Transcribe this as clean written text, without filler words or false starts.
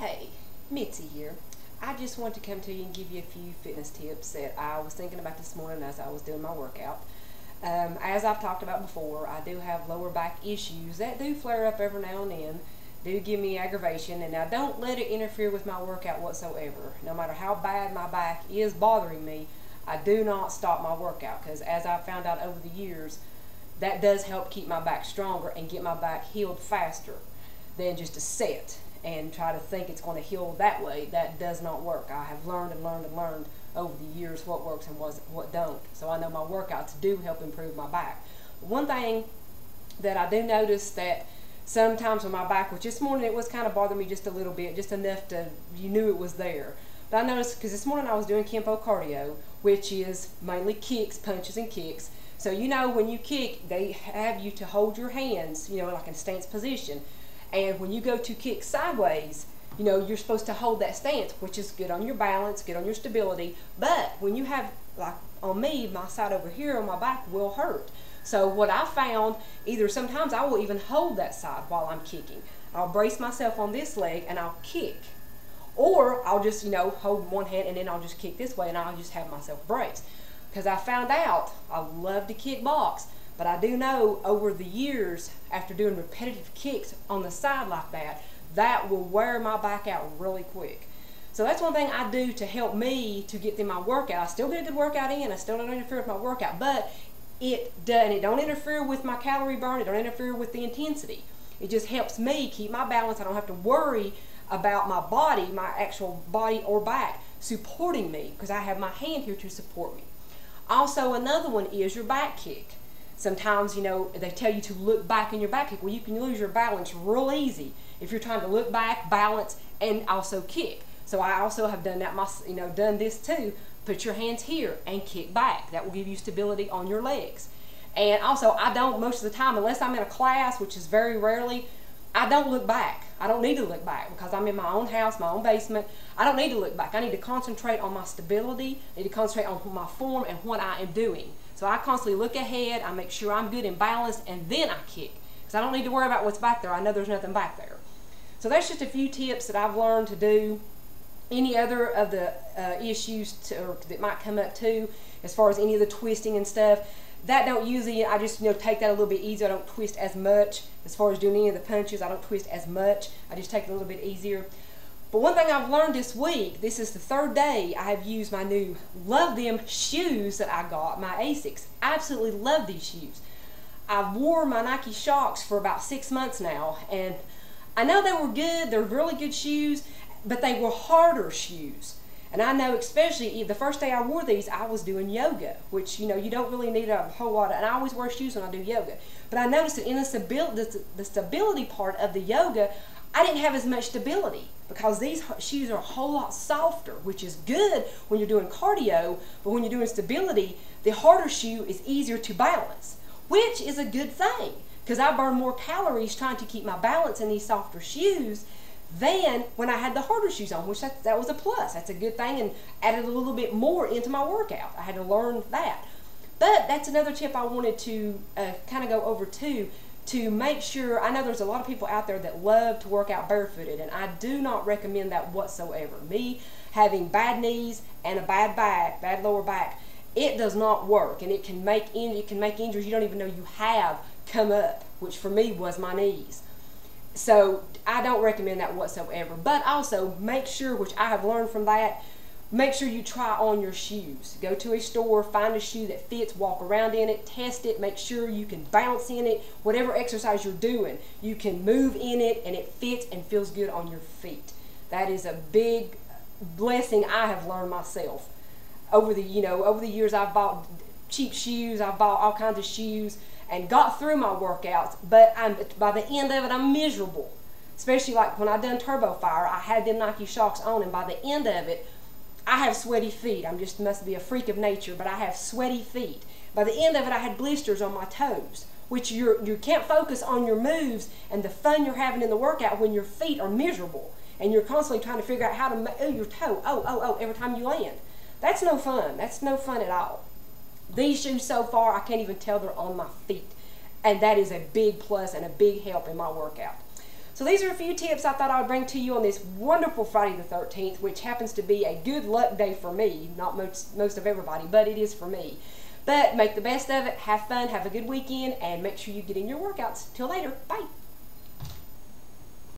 Hey, Mitzi here. I just want to come to you and give you a few fitness tips that I was thinking about this morning as I was doing my workout. As I've talked about before, I do have lower back issues that do flare up every now and then, do give me aggravation, and I don't let it interfere with my workout whatsoever. No matter how bad my back is bothering me, I do not stop my workout, because as I've found out over the years, that does help keep my back stronger and get my back healed faster than just to sit and try to think it's going to heal that way. That does not work. I have learned and learned and learned over the years what works and what don't. So I know my workouts do help improve my back. One thing that I do notice that sometimes when my back was, this morning it was kind of bothering me just a little bit, just enough to, you knew it was there. But I noticed, because this morning I was doing Kempo cardio, which is mainly kicks, punches and kicks. So you know when you kick, they have you to hold your hands, like in a stance position. And when you go to kick sideways, you're supposed to hold that stance, which is good on your balance, good on your stability. But when you have, like on me, my side over here on my back will hurt. So what I found, either sometimes I will even hold that side while I'm kicking. I'll brace myself on this leg and I'll kick. Or I'll just, hold one hand and then I'll just kick this way and I'll just have myself braced. Because I found out I love to kickbox, but I do know over the years, after doing repetitive kicks on the side like that, that will wear my back out really quick. So that's one thing I do to help me to get through my workout. I still get a good workout in, I still don't interfere with my workout, but it don't interfere with my calorie burn, it don't interfere with the intensity. It just helps me keep my balance. I don't have to worry about my body, my actual body or back, supporting me, because I have my hand here to support me. Also, another one is your back kick. Sometimes, they tell you to look back in your back kick. Well, you can lose your balance real easy if you're trying to look back, balance, and also kick. So I also have done that, done this too. Put your hands here and kick back. That will give you stability on your legs. And also, I don't, most of the time, unless I'm in a class, which is very rarely, I don't look back. I don't need to look back because I'm in my own house, my own basement. I don't need to look back. I need to concentrate on my stability. I need to concentrate on my form and what I am doing. So I constantly look ahead, I make sure I'm good and balanced, and then I kick. Because I don't need to worry about what's back there. I know there's nothing back there. So that's just a few tips that I've learned to do. Any other of the issues that might come up too, as far as any of the twisting and stuff, that don't usually, I just take that a little bit easier. I don't twist as much. As far as doing any of the punches, I don't twist as much. I just take it a little bit easier. But one thing I've learned this week, this is the third day I have used my new Love Them shoes that I got, my Asics. Absolutely love these shoes. I've wore my Nike Shox for about 6 months now, and I know they were good. They're really good shoes, but they were harder shoes. And I know, especially the first day I wore these, I was doing yoga, which, you don't really need a whole lot of, and I always wear shoes when I do yoga. But I noticed that in the stability part of the yoga, I didn't have as much stability because these shoes are a whole lot softer, which is good when you're doing cardio, but when you're doing stability, the harder shoe is easier to balance, which is a good thing because I burn more calories trying to keep my balance in these softer shoes than when I had the harder shoes on, which that was a plus. That's a good thing and added a little bit more into my workout. I had to learn that. But that's another tip I wanted to kind of go over too, to make sure. I know there's a lot of people out there that love to work out barefooted, and I do not recommend that whatsoever. Me having bad knees and a bad back, bad lower back, it does not work, and it can make injuries you don't even know you have come up, which for me was my knees. So I don't recommend that whatsoever. But also make sure, which I have learned from that, make sure you try on your shoes. Go to a store, find a shoe that fits, walk around in it, test it, make sure you can bounce in it. Whatever exercise you're doing, you can move in it and it fits and feels good on your feet. That is a big blessing I have learned myself. Over the years I've bought cheap shoes, I've bought all kinds of shoes and got through my workouts, but by the end of it I'm miserable. Especially like when I done Turbo Fire, I had them Nike Shox on, and by the end of it I have sweaty feet. I'm just must be a freak of nature, but I have sweaty feet. By the end of it I had blisters on my toes, which you can't focus on your moves and the fun you're having in the workout when your feet are miserable and you're constantly trying to figure out how to your toe, every time you land. That's no fun. That's no fun at all. These shoes so far, I can't even tell they're on my feet. And that is a big plus and a big help in my workout. So these are a few tips I thought I would bring to you on this wonderful Friday the 13th, which happens to be a good luck day for me. Not most of everybody, but it is for me. But make the best of it, have fun, have a good weekend, and make sure you get in your workouts. Till later, bye.